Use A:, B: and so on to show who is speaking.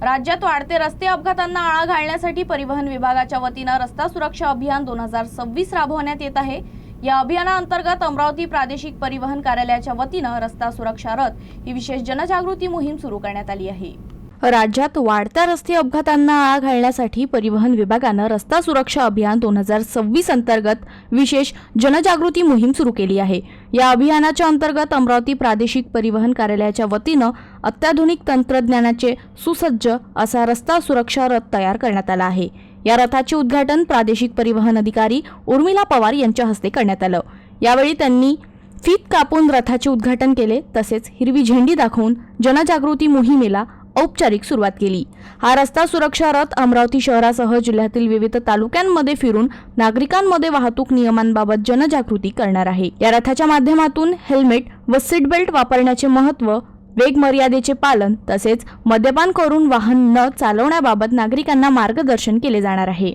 A: राज्यात वाढते रस्ते अपघातांना आळा घालण्यासाठी परिवहन विभागाच्या वतीनं रस्ता सुरक्षा अभियान 2026 राबवण्यात येत आहे। या अभियानाअंतर्गत अमरावती प्रादेशिक परिवहन कार्यालयाच्या वतीनं रस्ता सुरक्षा रथ ही विशेष जनजागृती मोहीम सुरू करण्यात आली आहे। राज्यात वाढत्या रस्ते अपघातांना आळा घालण्यासाठी परिवहन विभागानं रस्ता सुरक्षा अभियान 2026 अंतर्गत विशेष जनजागृती मोहीम सुरू केली आहे। या अभियानाच्या अंतर्गत अमरावती प्रादेशिक परिवहन कार्यालयाच्या वतीनं अत्याधुनिक तंत्रज्ञानाचे सुसज्ज असा रस्ता सुरक्षा रथ तयार करण्यात आला आहे। या रथाचे उद्घाटन प्रादेशिक परिवहन अधिकारी उर्मिला पवार यांच्या हस्ते करण्यात आलं। यावेळी त्यांनी फीत कापून रथाचे उद्घाटन केले, तसेच हिरवी झेंडी दाखवून जनजागृती मोहिमेला औपचारिक सुरुवात केली। हा रस्ता सुरक्षा रथ अमरावती शहरासह जिल्ह्यातील विविध तालुक्यांमध्ये फिरून नागरिकांमध्ये वाहतूक नियमांबाबत जनजागृती करणार आहे। या रथाच्या माध्यमातून हेल्मेट व सीट बेल्ट वापरण्याचे महत्त्व, वेग मर्यादेचे पालन तसेच मद्यपान करून वाहन न चालवण्याबाबत नागरिकांना मार्गदर्शन केले जाणार आहे।